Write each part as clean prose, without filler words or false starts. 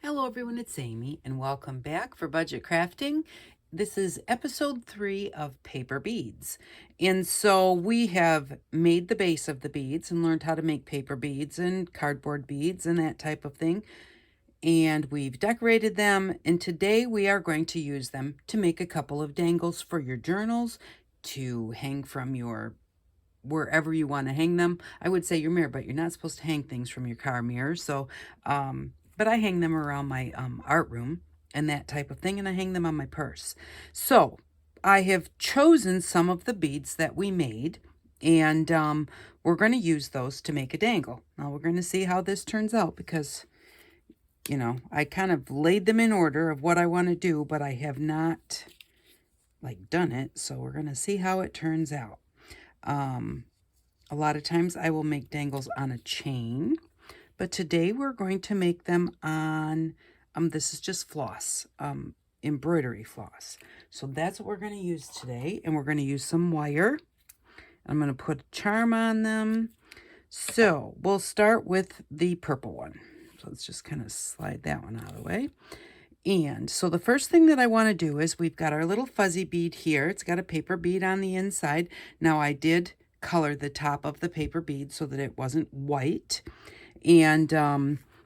Hello everyone, it's Amy and welcome back for Budget Crafting. This is episode 3 of paper beads. And so we have made the base of the beads and learned how to make paper beads and cardboard beads and that type of thing. And we've decorated them, and today we are going to use them to make a couple of dangles for your journals, to hang from your wherever you want to hang them. I would say your mirror, but you're not supposed to hang things from your car mirror. So, but I hang them around my art room and that type of thing, and I hang them on my purse. So I have chosen some of the beads that we made, and we're going to use those to make a dangle. Now we're going to see how this turns out because, you know, I kind of laid them in order of what I want to do, but I have not done it. So we're going to see how it turns out. A lot of times I will make dangles on a chain, but today we're going to make them on, this is just floss, embroidery floss. So that's what we're going to use today, and we're going to use some wire. I'm going to put a charm on them. So we'll start with the purple one. So let's just kind of slide that one out of the way. And so the first thing that I want to do is we've got our little fuzzy bead here. It's got a paper bead on the inside. Now I did color the top of the paper bead so that it wasn't white. And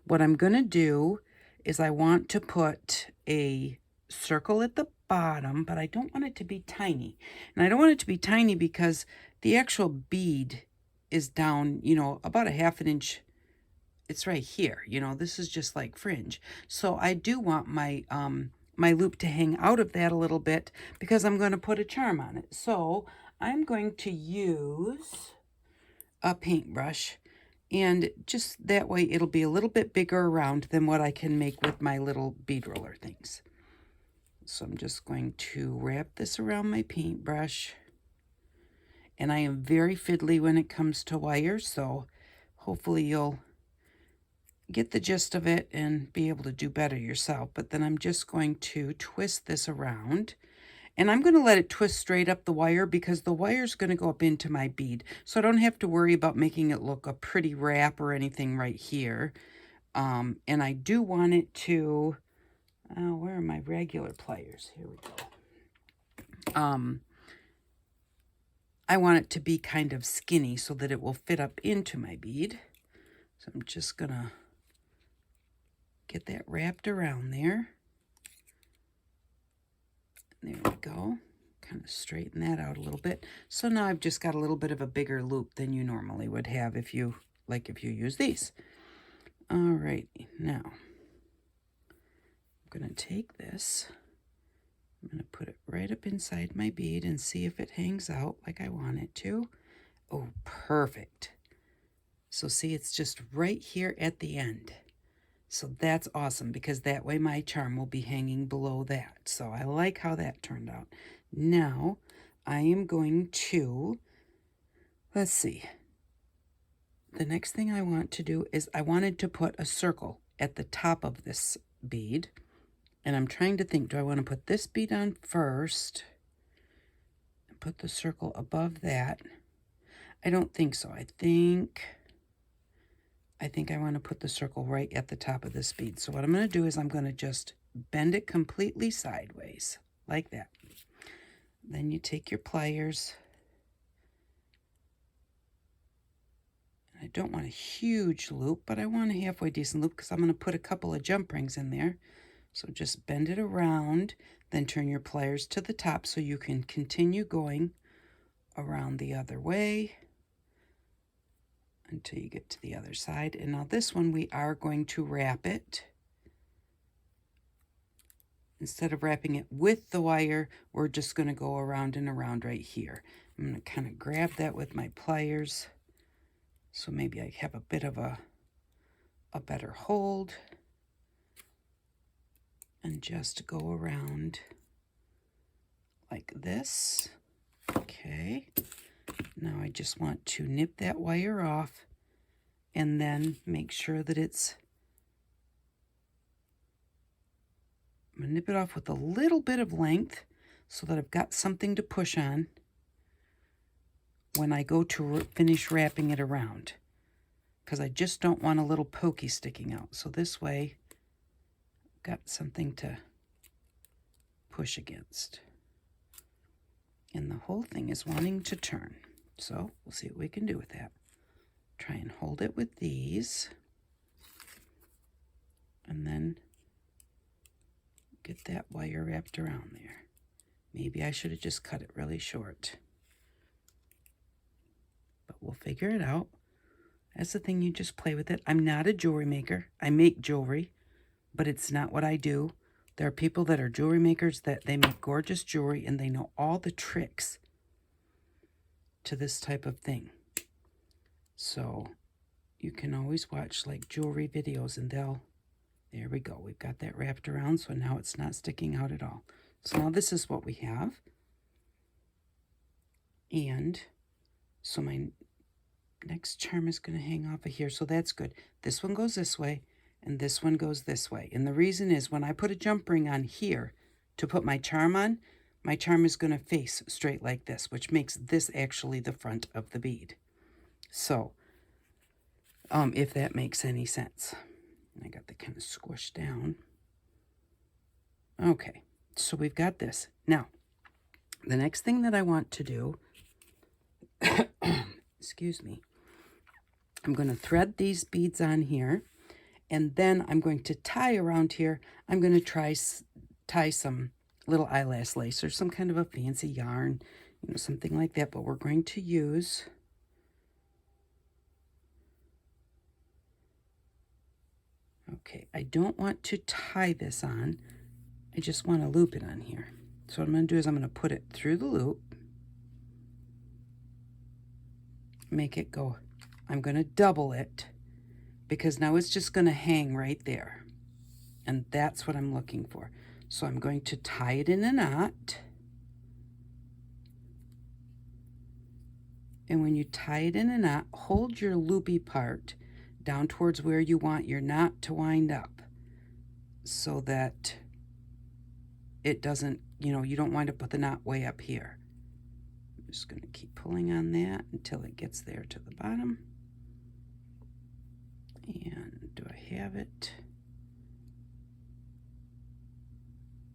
what I'm going to do is I want to put a circle at the bottom, but I don't want it to be tiny. And I don't want it to be tiny because the actual bead is down, you know, about a ½ inch. It's right here, you know, this is just like fringe. So I do want my my loop to hang out of that a little bit because I'm going to put a charm on it. So I'm going to use a paintbrush, and just that way it'll be a little bit bigger around than what I can make with my little bead roller things. So I'm just going to wrap this around my paintbrush. And I am very fiddly when it comes to wire, so hopefully you'll get the gist of it and be able to do better yourself. But then I'm just going to twist this around, and I'm going to let it twist straight up the wire because the wire is going to go up into my bead. So I don't have to worry about making it look a pretty wrap or anything right here. And I do want it to, where are my regular pliers? Here we go. I want it to be kind of skinny so that it will fit up into my bead. So I'm just going to get that wrapped around there. There we go. Kind of straighten that out a little bit. So now I've just got a little bit of a bigger loop than you normally would have if you use these. All right, now I'm going to take this. I'm going to put it right up inside my bead and see if it hangs out like I want it to. Oh, perfect. So see, it's just right here at the end. So that's awesome because that way my charm will be hanging below that. So I like how that turned out. Now I am going to, let's see. The next thing I want to do is I wanted to put a circle at the top of this bead. And I'm trying to think, do I want to put this bead on first and put the circle above that? I don't think so. I think I want to put the circle right at the top of this bead. So what I'm going to do is I'm going to just bend it completely sideways, like that. Then you take your pliers. I don't want a huge loop, but I want a halfway decent loop because I'm going to put a couple of jump rings in there. So just bend it around, then turn your pliers to the top so you can continue going around the other way until you get to the other side. And now this one, we are going to wrap it. Instead of wrapping it with the wire, we're just going to go around and around right here. I'm going to kind of grab that with my pliers so maybe I have a bit of a better hold. And just go around like this. Okay. Now I just want to nip that wire off and then make sure that I'm going to nip it off with a little bit of length so that I've got something to push on when I go to finish wrapping it around, because I just don't want a little pokey sticking out. So this way got something to push against. And the whole thing is wanting to turn. So we'll see what we can do with that. Try and hold it with these. And then get that wire wrapped around there. Maybe I should have just cut it really short. But we'll figure it out. That's the thing, you just play with it. I'm not a jewelry maker. I make jewelry, but it's not what I do. There are people that are jewelry makers that they make gorgeous jewelry and they know all the tricks to this type of thing. So you can always watch like jewelry videos and there we go. We've got that wrapped around, so now it's not sticking out at all. So now this is what we have. And so my next charm is going to hang off of here, so that's good. This one goes this way, and this one goes this way. And the reason is when I put a jump ring on here to put my charm on, my charm is going to face straight like this, which makes this actually the front of the bead. So, if that makes any sense. I got that kind of squished down. Okay, so we've got this. Now, the next thing that I want to do, excuse me, I'm going to thread these beads on here, and then I'm going to tie around here. I'm going to tie some little eyelash lace or some kind of a fancy yarn, you know, something like that. But we're going to use okay, I don't want to tie this on. I just want to loop it on here. So what I'm going to do is I'm going to put it through the loop, make it go. I'm going to double it because now it's just going to hang right there. And that's what I'm looking for. So I'm going to tie it in a knot. And when you tie it in a knot, hold your loopy part down towards where you want your knot to wind up so that it doesn't, you know, you don't wind up with the knot way up here. I'm just going to keep pulling on that until it gets there to the bottom. And do I have it?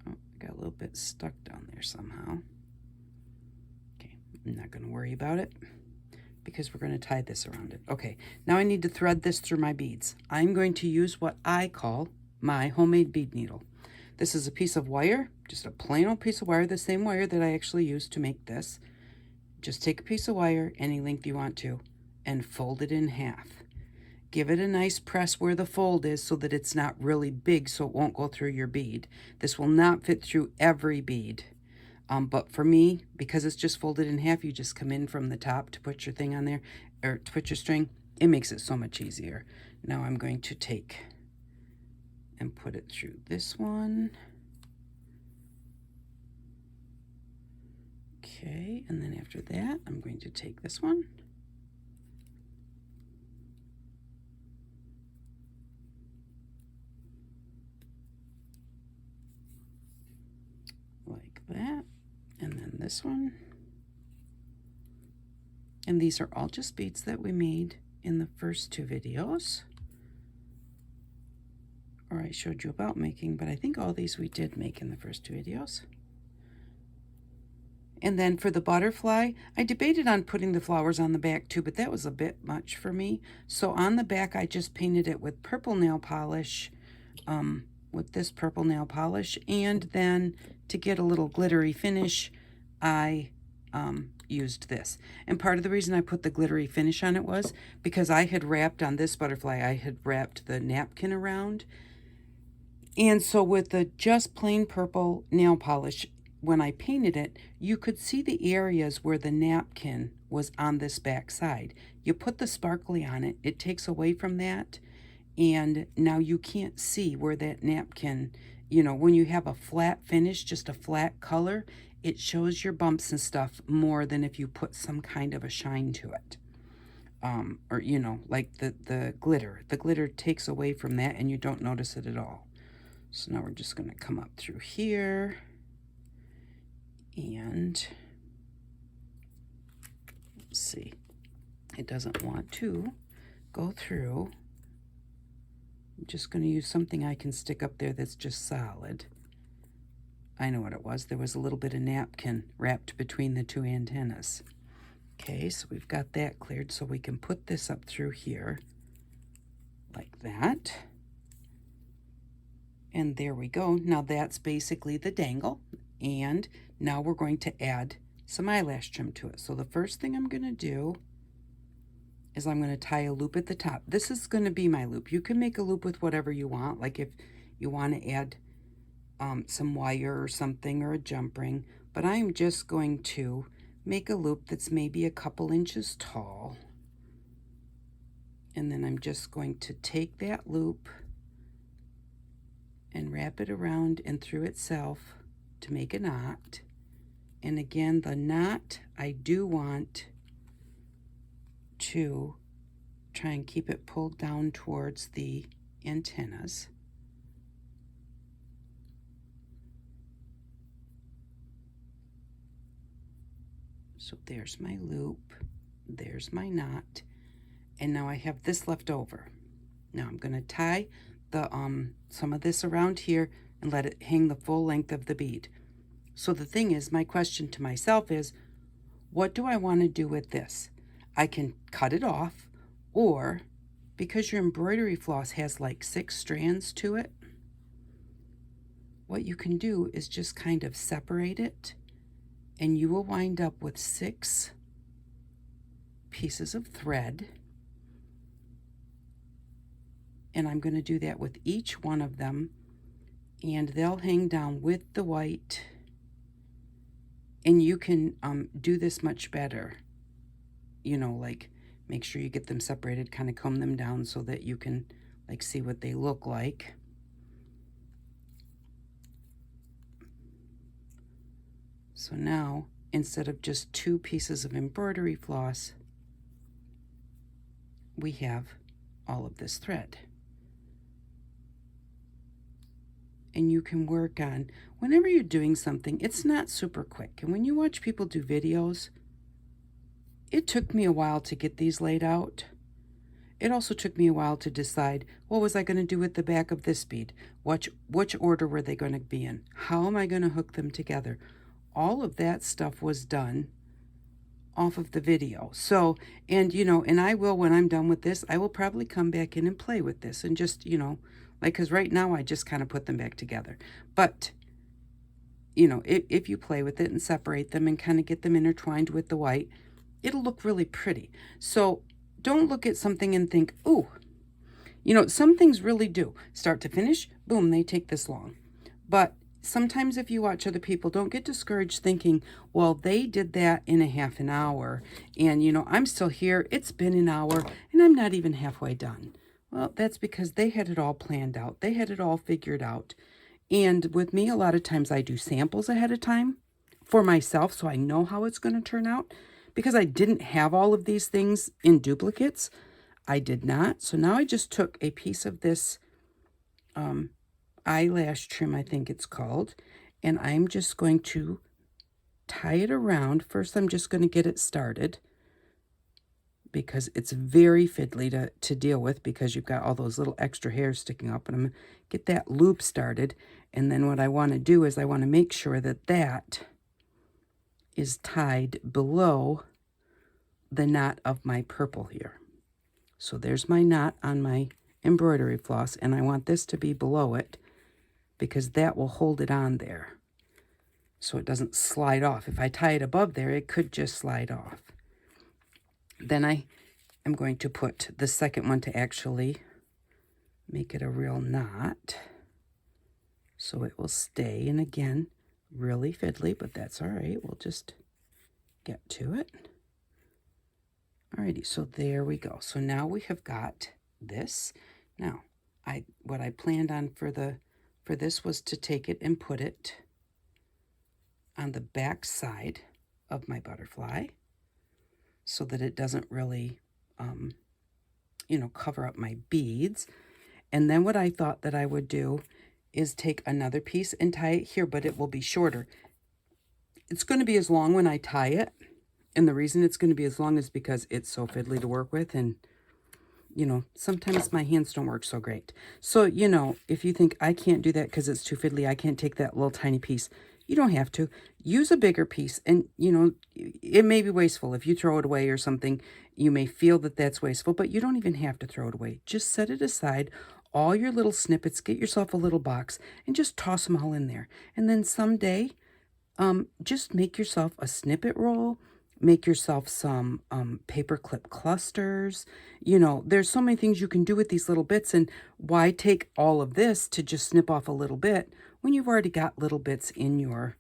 Oh, I got a little bit stuck down there somehow. Okay, I'm not going to worry about it because we're going to tie this around it. Okay, now I need to thread this through my beads. I'm going to use what I call my homemade bead needle. This is a piece of wire, just a plain old piece of wire, the same wire that I actually used to make this. Just take a piece of wire, any length you want to, and fold it in half. Give it a nice press where the fold is so that it's not really big so it won't go through your bead. This will not fit through every bead. But for me, because it's just folded in half, you just come in from the top to put your thing on there, or to put your string. It makes it so much easier. Now I'm going to take and put it through this one. Okay, and then after that, I'm going to take this one. Like that. And then this one. And these are all just beads that we made in the first two videos. Or I showed you about making, but I think all these we did make in the first two videos. And then for the butterfly, I debated on putting the flowers on the back too, but that was a bit much for me. So on the back, I just painted it with purple nail polish, with this purple nail polish. And then to get a little glittery finish, I used this. And part of the reason I put the glittery finish on it was because I had wrapped on this butterfly, I had wrapped the napkin around. And so with the just plain purple nail polish, when I painted it, you could see the areas where the napkin was on this back side. You put the sparkly on it, it takes away from that, and now you can't see where that napkin, you know, when you have a flat finish, just a flat color, it shows your bumps and stuff more than if you put some kind of a shine to it. Or, you know, like the glitter. The glitter takes away from that and you don't notice it at all. So now we're just going to come up through here. And let's see, it doesn't want to go through I'm just going to use something I can stick up there that's just solid. I know what it was. There was a little bit of napkin wrapped between the two antennas. Okay, so we've got that cleared, so we can put this up through here like that. And there we go. Now that's basically the dangle. And now we're going to add some eyelash trim to it. So the first thing I'm going to do is I'm going to tie a loop at the top. This is going to be my loop. You can make a loop with whatever you want, like if you want to add some wire or something or a jump ring, but I'm just going to make a loop that's maybe a couple inches tall. And then I'm just going to take that loop and wrap it around and through itself to make a knot. And again, the knot, I do want to try and keep it pulled down towards the antennas. So there's my loop, there's my knot, and now I have this left over. Now I'm going to tie the some of this around here and let it hang the full length of the bead. So the thing is, my question to myself is, what do I want to do with this? I can cut it off, or because your embroidery floss has like 6 strands to it, what you can do is just kind of separate it, and you will wind up with 6 pieces of thread. And I'm going to do that with each one of them, and they'll hang down with the white. And you can do this much better, you know, like make sure you get them separated, kind of comb them down so that you can like see what they look like. So now, instead of just 2 pieces of embroidery floss, we have all of this thread. And you can work on, whenever you're doing something, it's not super quick. And when you watch people do videos, it took me a while to get these laid out. It also took me a while to decide, what was I going to do with the back of this bead? Which order were they going to be in? How am I going to hook them together? All of that stuff was done off of the video. So, and you know, and I will, when I'm done with this, I will probably come back in and play with this and just, you know, like, because right now I just kind of put them back together. But, you know, if you play with it and separate them and kind of get them intertwined with the white, it'll look really pretty. So don't look at something and think, ooh, you know, some things really do. Start to finish, boom, they take this long. But sometimes if you watch other people, don't get discouraged thinking, well, they did that in a half an hour. And, you know, I'm still here. It's been an hour and I'm not even halfway done. Well, that's because they had it all planned out. They had it all figured out. And with me, a lot of times I do samples ahead of time for myself so I know how it's going to turn out. Because I didn't have all of these things in duplicates. I did not. So now I just took a piece of this eyelash trim, I think it's called. And I'm just going to tie it around. First, I'm just going to get it started, because it's very fiddly to deal with, because you've got all those little extra hairs sticking up. And I'm going to get that loop started. And then what I want to do is I want to make sure that that is tied below the knot of my purple here. So there's my knot on my embroidery floss, and I want this to be below it because that will hold it on there so it doesn't slide off. If I tie it above there, it could just slide off. Then I am going to put the second one to actually make it a real knot so it will stay. And again, really fiddly, but that's all right. We'll just get to it. Alrighty, so there we go. So now we have got this. Now, what I planned on for this was to take it and put it on the back side of my butterfly, so that it doesn't really, you know, cover up my beads. And then what I thought that I would do is take another piece and tie it here, but it will be shorter. It's going to be as long when I tie it. And the reason it's going to be as long is because it's so fiddly to work with. And, sometimes my hands don't work so great. So, if you think I can't do that because it's too fiddly, I can't take that little tiny piece, you don't have to. Use a bigger piece, and, it may be wasteful. If you throw it away or something, you may feel that that's wasteful, but you don't even have to throw it away. Just set it aside, all your little snippets, get yourself a little box, and just toss them all in there. And then someday, just make yourself a snippet roll, make yourself some paper clip clusters. There's so many things you can do with these little bits, and why take all of this to just snip off a little bit when you've already got little bits in your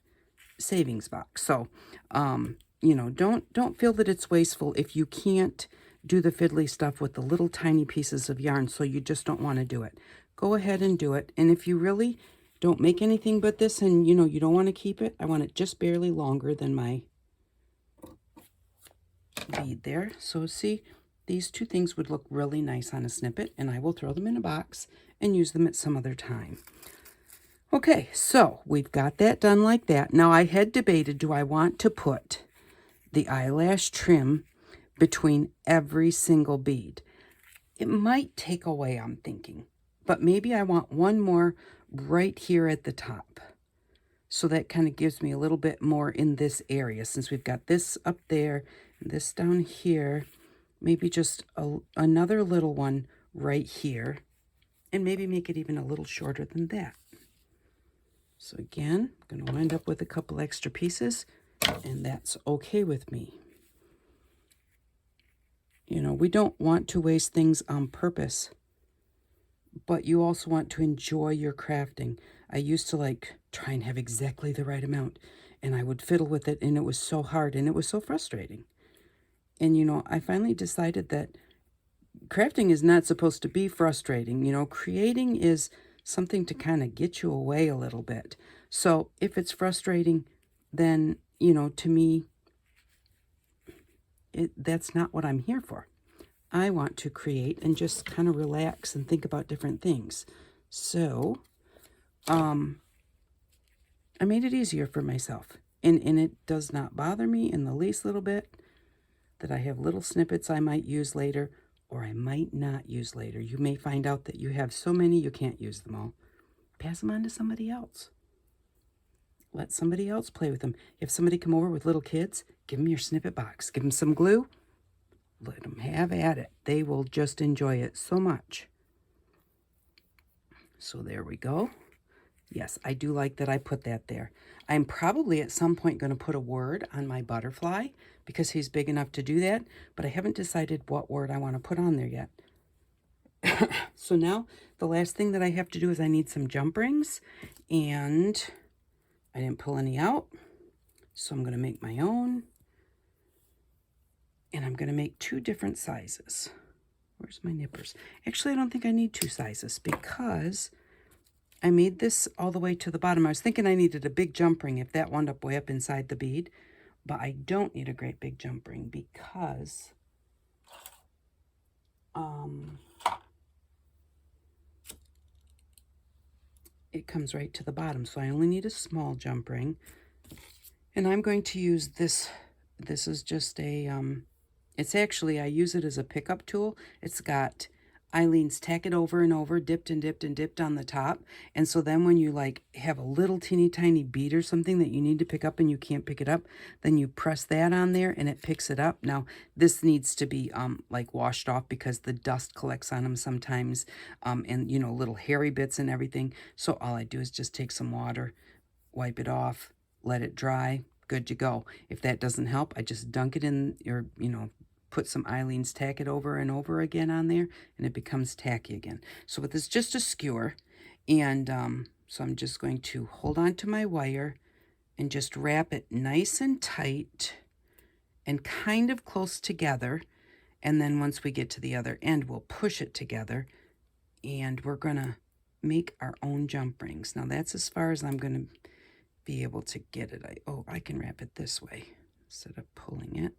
savings box? So, don't feel that it's wasteful if you can't do the fiddly stuff with the little tiny pieces of yarn, so you just don't want to do it. Go ahead and do it. And if you really don't make anything but this, and you don't want to keep it, I want it just barely longer than my bead there. So see, these two things would look really nice on a snippet, and I will throw them in a box and use them at some other time. Okay, so we've got that done like that. Now I had debated, do I want to put the eyelash trim between every single bead? It might take away, I'm thinking, but maybe I want one more right here at the top. So that kind of gives me a little bit more in this area, since we've got this up there and this down here. Maybe just another little one right here, and maybe make it even a little shorter than that. So again, I'm going to wind up with a couple extra pieces, and that's okay with me. We don't want to waste things on purpose, but you also want to enjoy your crafting. I used to try and have exactly the right amount, and I would fiddle with it, and it was so hard, and it was so frustrating. And, I finally decided that crafting is not supposed to be frustrating. Creating is something to kind of get you away a little bit. So if it's frustrating, then, to me, that's not what I'm here for. I want to create and just kind of relax and think about different things. So, I made it easier for myself. And it does not bother me in the least little bit that I have little snippets I might use later, or I might not use later. You may find out that you have so many you can't use them all. Pass them on to somebody else. Let somebody else play with them. If somebody come over with little kids, give them your snippet box. Give them some glue. Let them have at it. They will just enjoy it so much. So there we go. Yes, I do like that I put that there. I'm probably at some point going to put a word on my butterfly because he's big enough to do that, but I haven't decided what word I want to put on there yet. So now the last thing that I have to do is I need some jump rings, and I didn't pull any out, so I'm going to make my own, and I'm going to make 2 different sizes. Where's my nippers? Actually, I don't think I need 2 sizes because I made this all the way to the bottom. I was thinking I needed a big jump ring if that wound up way up inside the bead, but I don't need a great big jump ring because it comes right to the bottom. So I only need a small jump ring, and I'm going to use this. This is just a, it's actually, I use it as a pickup tool. It's got Eileen's tack it over and over, dipped and dipped and dipped on the top. And so then when you have a little teeny tiny bead or something that you need to pick up and you can't pick it up, then you press that on there and it picks it up. Now this needs to be washed off because the dust collects on them sometimes, and little hairy bits and everything. So all I do is just take some water, wipe it off, let it dry, good to go. If that doesn't help, I just dunk it in, or put some Eileen's tack it over and over again on there, and it becomes tacky again. So with this, just a skewer, and so I'm just going to hold on to my wire and just wrap it nice and tight and kind of close together. And then once we get to the other end, we'll push it together, and we're gonna make our own jump rings. Now that's as far as I'm gonna be able to get it. I can wrap it this way instead of pulling it.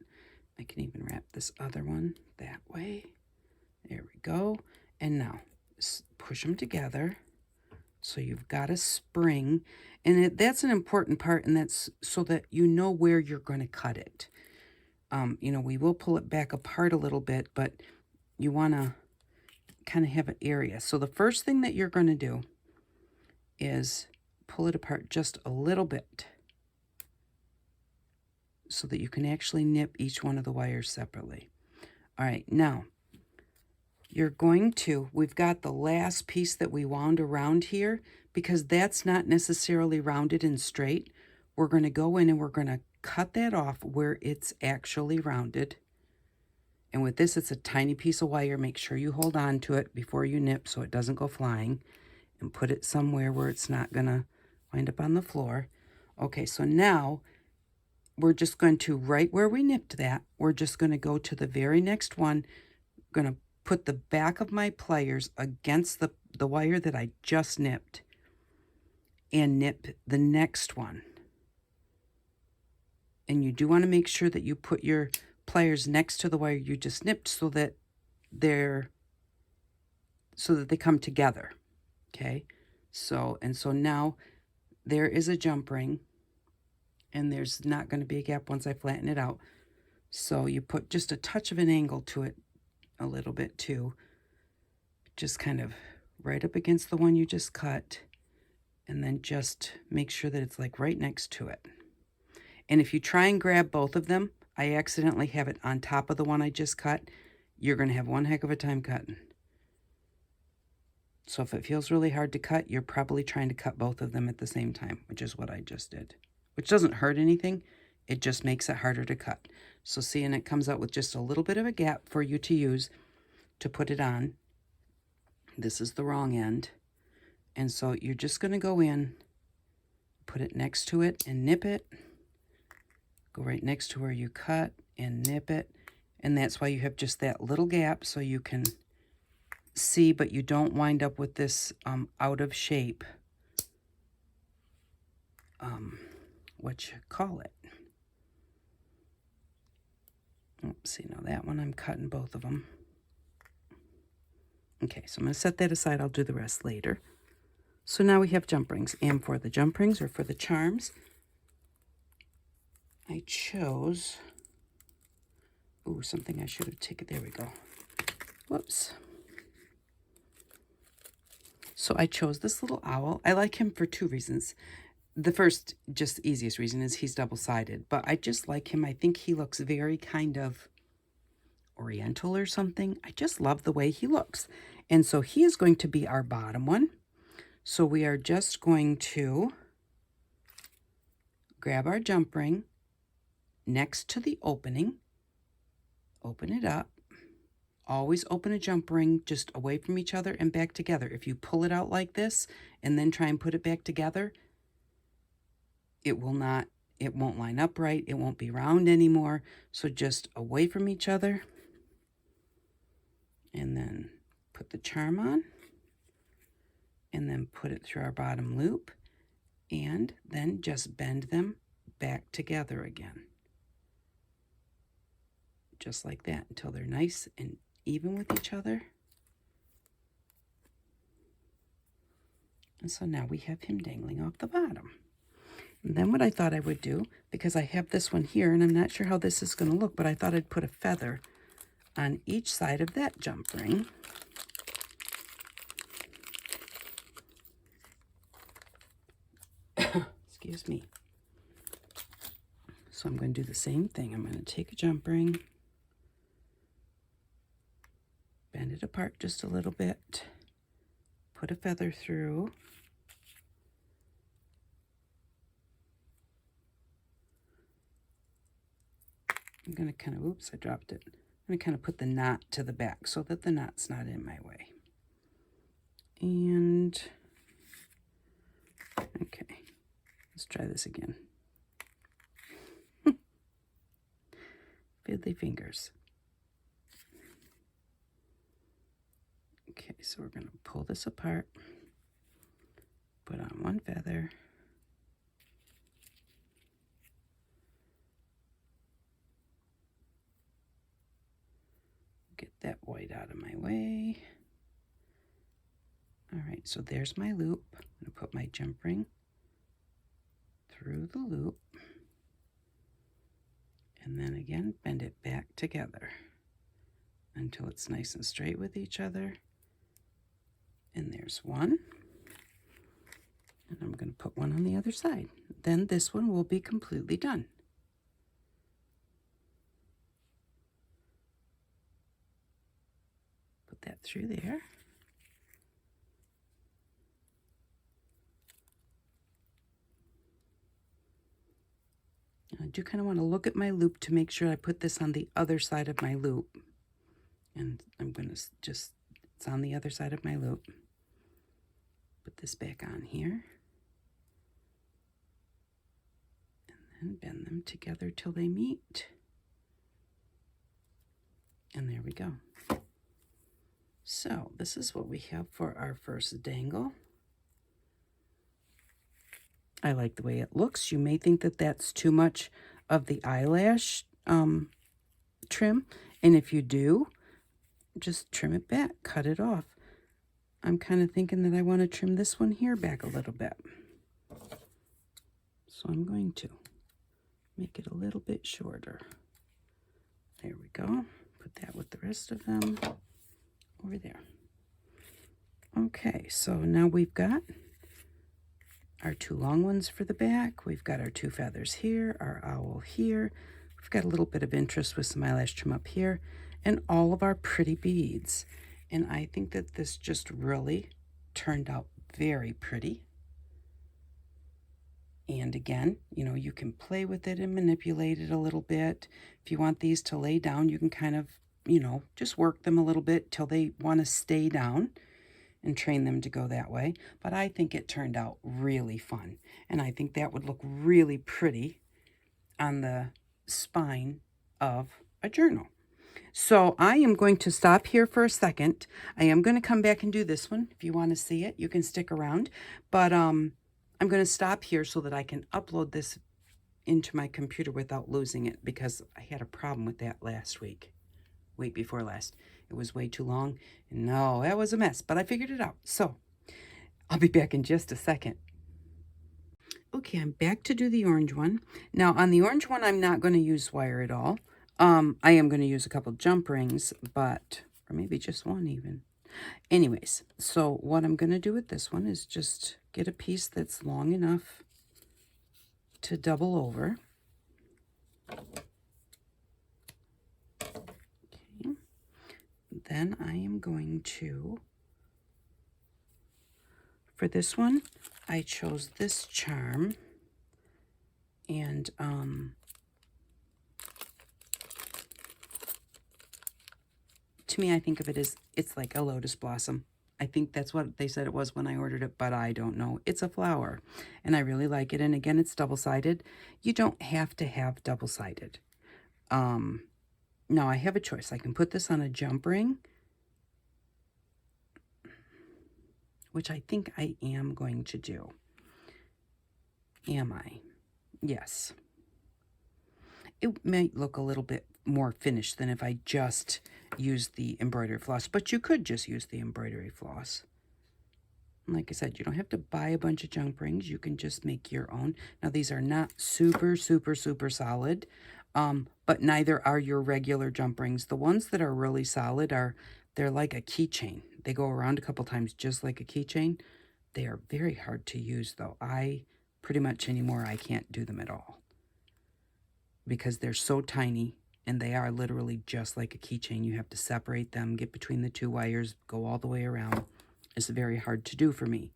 I can even wrap this other one that way. There we go. And now push them together so you've got a spring. And that's an important part, and that's so that you know where you're going to cut it. We will pull it back apart a little bit, but you want to kind of have an area. So the first thing that you're going to do is pull it apart just a little bit so that you can actually nip each one of the wires separately. All right, now you're going to, we've got the last piece that we wound around here, because that's not necessarily rounded and straight. We're going to go in and we're going to cut that off where it's actually rounded. And with this, it's a tiny piece of wire. Make sure you hold on to it before you nip so it doesn't go flying, and put it somewhere where it's not going to wind up on the floor. Okay, so now we're just going to, right where we nipped that, we're just going to go to the very next one. Going to put the back of my pliers against the wire that I just nipped and nip the next one. And you do want to make sure that you put your pliers next to the wire you just nipped so that they come together. Okay, so now there is a jump ring, and there's not going to be a gap once I flatten it out. So you put just a touch of an angle to it, a little bit too, just kind of right up against the one you just cut, and then just make sure that it's like right next to it. And if you try and grab both of them, I accidentally have it on top of the one I just cut, you're going to have one heck of a time cutting. So if it feels really hard to cut, you're probably trying to cut both of them at the same time, which is what I just did. Which doesn't hurt anything, it just makes it harder to cut. So see, and it comes out with just a little bit of a gap for you to use to put it on. This is the wrong end. And so you're just going to go in, put it next to it and nip it. Go right next to where you cut and nip it. And that's why you have just that little gap, so you can see, but you don't wind up with this out of shape, what you call it. Oops, see, now that one I'm cutting both of them. Okay, so I'm going to set that aside. I'll do the rest later. So now we have jump rings, and for the jump rings, or for the charms, I chose, something I should have taken, there we go. Whoops. So I chose this little owl. I like him for two reasons. The first, just easiest reason, is he's double-sided, but I just like him. I think he looks very kind of oriental or something. I just love the way he looks. And so he is going to be our bottom one. So we are just going to grab our jump ring next to the opening, open it up. Always open a jump ring just away from each other and back together. If you pull it out like this and then try and put it back together, it won't line up right. It won't be round anymore. So just away from each other, and then put the charm on, and then put it through our bottom loop, and then just bend them back together again. Just like that, until they're nice and even with each other. And so now we have him dangling off the bottom. And then what I thought I would do, because I have this one here, and I'm not sure how this is going to look, but I thought I'd put a feather on each side of that jump ring. Excuse me. So I'm going to do the same thing. I'm going to take a jump ring, bend it apart just a little bit, put a feather through, I'm going to kind of, oops, I dropped it. I'm going to kind of put the knot to the back so that the knot's not in my way. And, okay, let's try this again. Fiddly fingers. Okay, so we're going to pull this apart, put on one feather, get that white out of my way. All right, so there's my loop. I'm going to put my jump ring through the loop, and then again bend it back together until it's nice and straight with each other. And there's one. And I'm going to put one on the other side. Then this one will be completely done. Put that through there. I do kind of want to look at my loop to make sure I put this on the other side of my loop. And I'm going to just, it's on the other side of my loop. Put this back on here. And then bend them together till they meet. And there we go. So this is what we have for our first dangle. I like the way it looks. You may think that that's too much of the eyelash trim. And if you do, just trim it back, cut it off. I'm kind of thinking that I want to trim this one here back a little bit. So I'm going to make it a little bit shorter. There we go. Put that with the rest of them over there. Okay, so now we've got our two long ones for the back. We've got our two feathers here, our owl here. We've got a little bit of interest with some eyelash trim up here, and all of our pretty beads. And I think that this just really turned out very pretty. And again, you know, you can play with it and manipulate it a little bit. If you want these to lay down, you can kind of, you know, just work them a little bit till they want to stay down and train them to go that way. But I think it turned out really fun. And I think that would look really pretty on the spine of a journal. So I am going to stop here for a second. I am going to come back and do this one. If you want to see it, you can stick around. But I'm going to stop here so that I can upload this into my computer without losing it, because I had a problem with that last week before last. It was way too long. And no, that was a mess, but I figured it out. So I'll be back in just a second. Okay, I'm back to do the orange one. Now on the orange one, I'm not going to use wire at all. I am going to use a couple jump rings, but, or maybe just one even. Anyways, so what I'm going to do with this one is just get a piece that's long enough to double over. Okay. Then I am going to, for this one, I chose this charm, and to me, I think of it as, it's like a lotus blossom. I think that's what they said it was when I ordered it, but I don't know. It's a flower, and I really like it. And again, it's double-sided. You don't have to have double-sided. Now I have a choice. I can put this on a jump ring, which I think I am going to do. Am I? Yes. It might look a little bit more finished than if I just used the embroidery floss, but you could just use the embroidery floss. And like I said, you don't have to buy a bunch of jump rings. You can just make your own. Now, these are not super, super, super solid, but neither are your regular jump rings. The ones that are really solid they're like a keychain. They go around a couple times just like a keychain. They are very hard to use, though. Pretty much anymore, I can't do them at all because they're so tiny, and they are literally just like a keychain. You have to separate them, get between the two wires, go all the way around. It's very hard to do for me.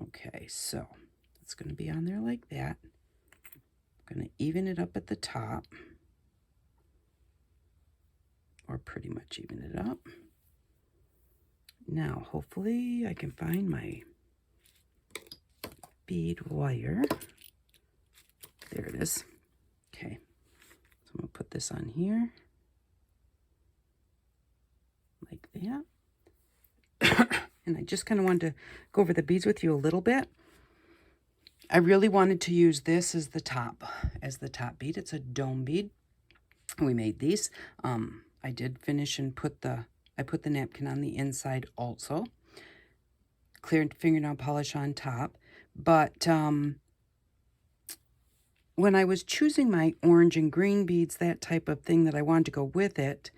Okay, so it's going to be on there like that. I'm going to even it up at the top, or pretty much even it up. Now, hopefully I can find my bead wire. There it is. Okay, so I'm going to put this on here like that. And I just kind of wanted to go over the beads with you a little bit. I really wanted to use this as the top bead. It's a dome bead. We made these. I did finish and I put the napkin on the inside also. Clear fingernail polish on top. But when I was choosing my orange and green beads, that type of thing that I wanted to go with it,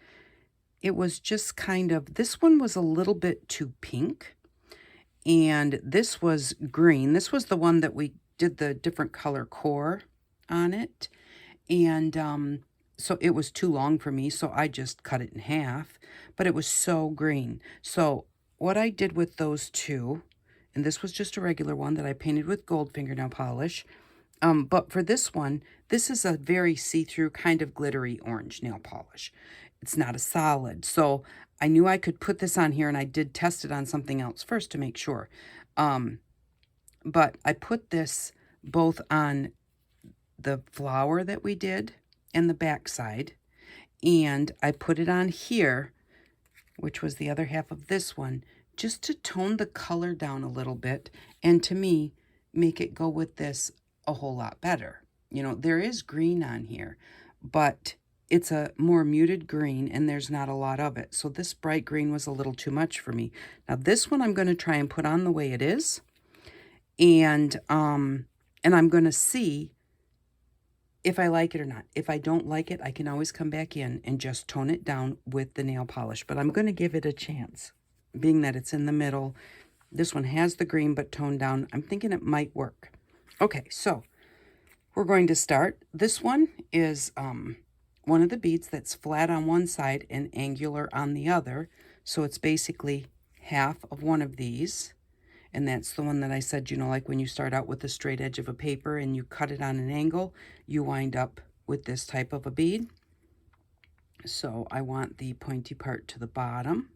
it was just kind of, this one was a little bit too pink, and this was green. This was the one that we did the different color core on it. And so it was too long for me, so I just cut it in half. But it was so green. So what I did with those two, and this was just a regular one that I painted with gold fingernail polish. But for this one, this is a very see-through kind of glittery orange nail polish. It's not a solid. So I knew I could put this on here, and I did test it on something else first to make sure. But I put this both on the flower that we did and the back side, and I put it on here, which was the other half of this one, just to tone the color down a little bit, and to me, make it go with this a whole lot better. You know, there is green on here, but it's a more muted green, and there's not a lot of it. So this bright green was a little too much for me. Now this one I'm going to try and put on the way it is, and I'm going to see if I like it or not. If I don't like it, I can always come back in and just tone it down with the nail polish. But I'm going to give it a chance, being that it's in the middle. This one has the green but toned down. I'm thinking it might work. Okay, so we're going to start. This one is one of the beads that's flat on one side and angular on the other. So it's basically half of one of these. And that's the one that I said, you know, like when you start out with the straight edge of a paper and you cut it on an angle, you wind up with this type of a bead. So I want the pointy part to the bottom.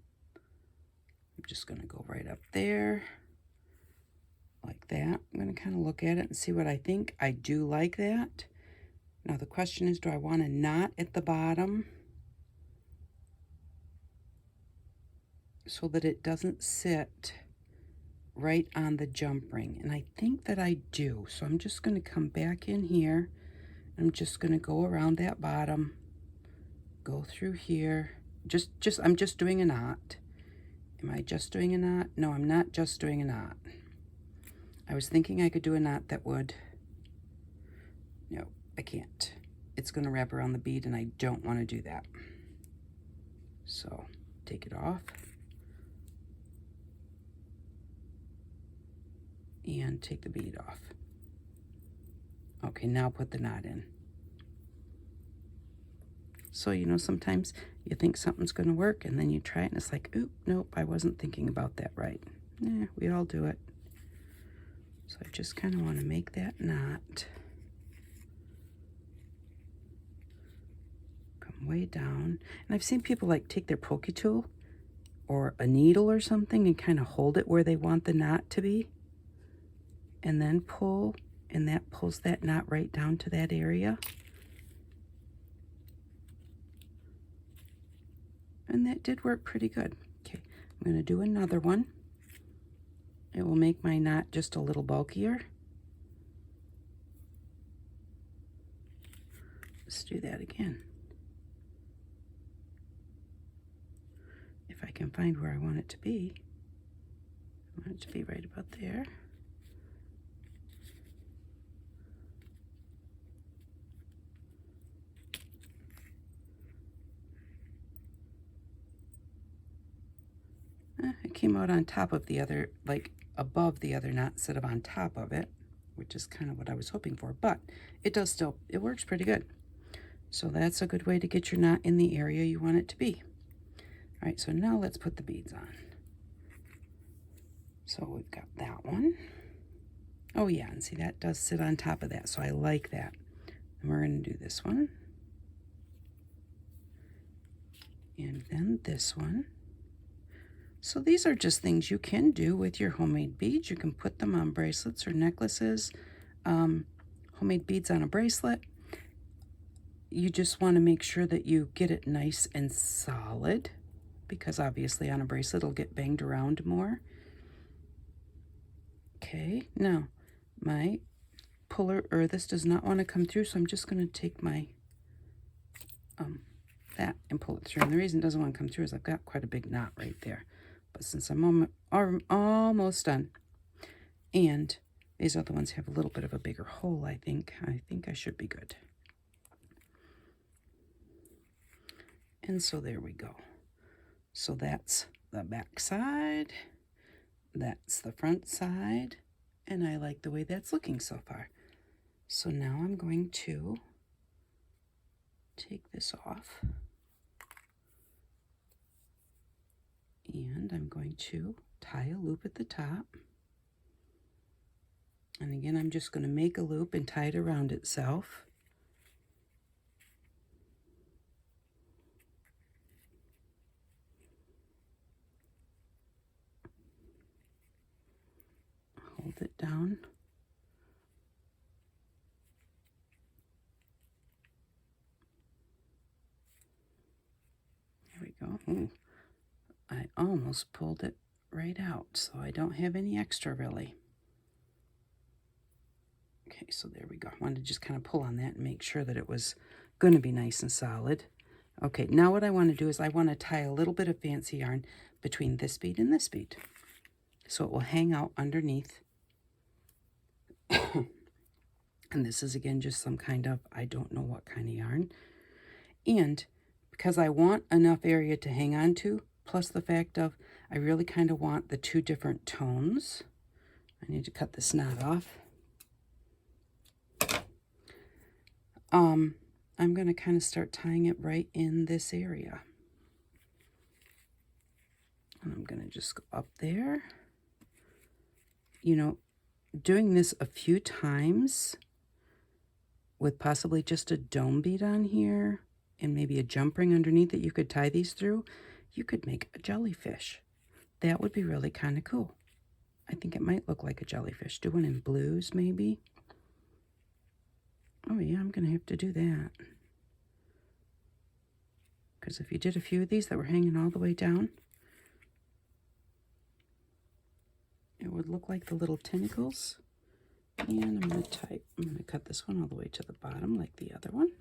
I'm just going to go right up there like that. I'm going to kind of look at it and see what I think. I do like that. Now the question is, do I want a knot at the bottom so that it doesn't sit right on the jump ring? And I think that I do. So I'm just going to come back in here. I'm just going to go around that bottom, go through here. I'm just doing a knot. Am I just doing a knot? No, I'm not just doing a knot. I was thinking I could do a knot that would, no, I can't. It's going to wrap around the bead, and I don't want to do that. So take it off. And take the bead off. Okay, now put the knot in. So, you know, sometimes you think something's going to work, and then you try it, and it's like, oop, nope, I wasn't thinking about that right. We all do it. So I just kind of want to make that knot. Come way down. And I've seen people like take their pokey tool or a needle or something and kind of hold it where they want the knot to be. And then pull, and that pulls that knot right down to that area. And that did work pretty good. Okay, I'm going to do another one. It will make my knot just a little bulkier. Let's do that again. If I can find where I want it to be. I want it to be right about there. It came out on top of the other, like above the other knot instead of on top of it, which is kind of what I was hoping for, but it does still, it works pretty good. So that's a good way to get your knot in the area you want it to be. All right, so now let's put the beads on. So we've got that one. Oh yeah, and see, that does sit on top of that, so I like that. And we're going to do this one. And then this one. So these are just things you can do with your homemade beads. You can put them on bracelets or necklaces. Homemade beads on a bracelet. You just want to make sure that you get it nice and solid, because obviously on a bracelet it'll get banged around more. Okay, now my puller, or this does not want to come through, so I'm just going to take my that and pull it through. And the reason it doesn't want to come through is I've got quite a big knot right there. But since I'm almost done, and these other ones have a little bit of a bigger hole, I think I should be good. And so there we go. So that's the back side, that's the front side, and I like the way that's looking so far. So now I'm going to take this off, and I'm going to tie a loop at the top. And again, I'm just going to make a loop and tie it around itself. Hold it down. There we go. Ooh, I almost pulled it right out, so I don't have any extra really. Okay, so there we go. I wanted to just kind of pull on that and make sure that it was going to be nice and solid. Okay, now what I want to do is I want to tie a little bit of fancy yarn between this bead and this bead, so it will hang out underneath. And this is, again, just some kind of, I don't know what kind of yarn. And because I want enough area to hang on to, plus the fact of I really kind of want the two different tones, I need to cut this knot off. I'm going to kind of start tying it right in this area. And I'm going to just go up there. You know, doing this a few times with possibly just a dome bead on here and maybe a jump ring underneath that you could tie these through, you could make a jellyfish. That would be really kind of cool. I think it might look like a jellyfish. Do one in blues maybe. Oh yeah, I'm going to have to do that. Because if you did a few of these that were hanging all the way down, it would look like the little tentacles. And I'm going to cut this one all the way to the bottom like the other one.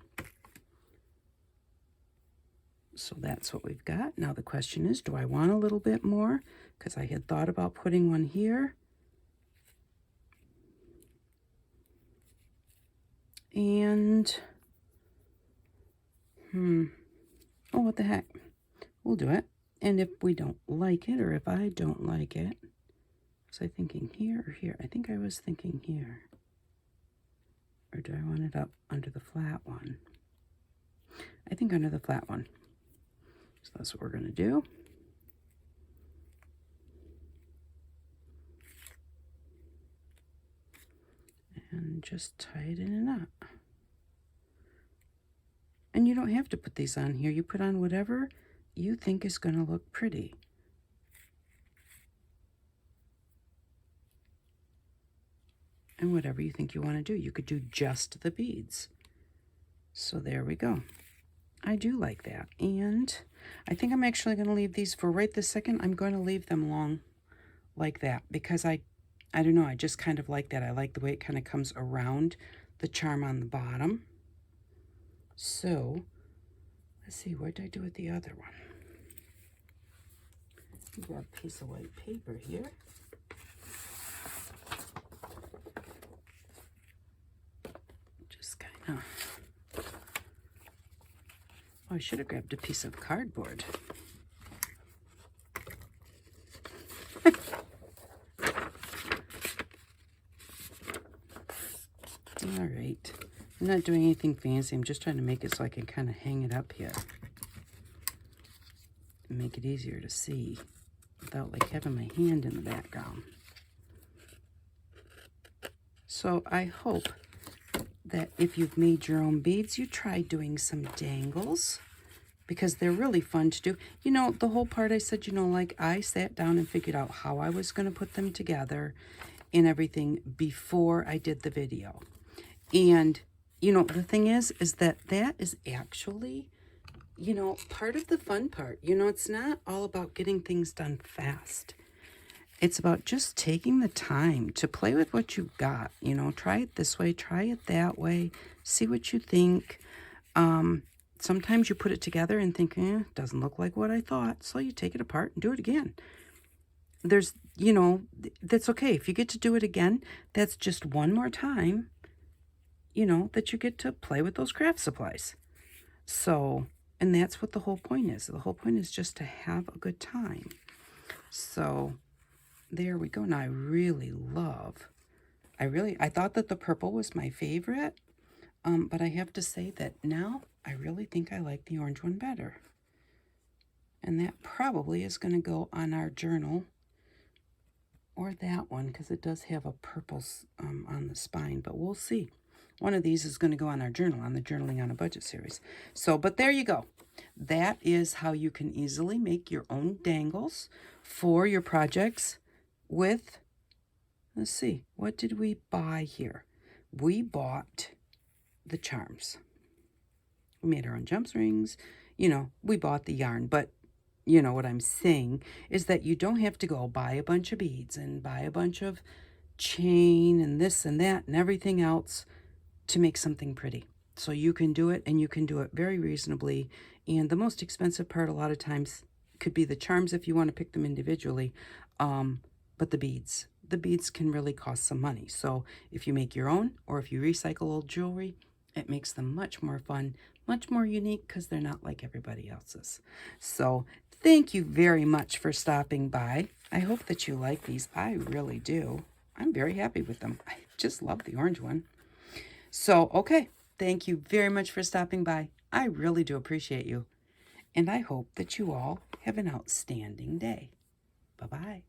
So that's what we've got. Now the question is, do I want a little bit more? Because I had thought about putting one here. And, oh, what the heck? We'll do it. And if we don't like it, or if I don't like it, was I thinking here or here? I think I was thinking here. Or do I want it up under the flat one? I think under the flat one. So that's what we're going to do. And just tie it in a knot. And you don't have to put these on here. You put on whatever you think is going to look pretty. And whatever you think you want to do. You could do just the beads. So there we go. I do like that. And I think I'm actually going to leave these for right this second. I'm going to leave them long like that because I don't know, I just kind of like that. I like the way it kind of comes around the charm on the bottom. So let's see, what did I do with the other one? Grab a piece of white paper here. Just kind of, oh, I should have grabbed a piece of cardboard. All right, I'm not doing anything fancy. I'm just trying to make it so I can kind of hang it up here and make it easier to see without like having my hand in the background. So I hope that if you've made your own beads, you try doing some dangles because they're really fun to do. You know, the whole part I said, you know, like I sat down and figured out how I was going to put them together and everything before I did the video. And, you know, the thing is that is actually, you know, part of the fun part. You know, it's not all about getting things done fast. It's about just taking the time to play with what you've got. You know, try it this way, try it that way, see what you think. Sometimes you put it together and think, doesn't look like what I thought. So you take it apart and do it again. There's, you know, that's okay. If you get to do it again, that's just one more time, you know, that you get to play with those craft supplies. So And that's what the whole point is. The whole point is just to have a good time. So there we go. Now I thought that the purple was my favorite, but I have to say that now I really think I like the orange one better. And that probably is going to go on our journal, or that one, because it does have a purple on the spine, but we'll see. One of these is going to go on our journal, on the Journaling on a Budget series. So, but there you go. That is how you can easily make your own dangles for your projects with, let's see, what did we buy here? We bought the charms. We made our own jump rings. We bought the yarn, but what I'm saying is that you don't have to go buy a bunch of beads and buy a bunch of chain and this and that and everything else to make something pretty. So you can do it, and you can do it very reasonably. And the most expensive part a lot of times could be the charms if you want to pick them individually. But the beads can really cost some money. So if you make your own, or if you recycle old jewelry, it makes them much more fun, much more unique, because they're not like everybody else's. So thank you very much for stopping by. I hope that you like these. I really do. I'm very happy with them. I just love the orange one. So, okay, thank you very much for stopping by. I really do appreciate you. And I hope that you all have an outstanding day. Bye-bye.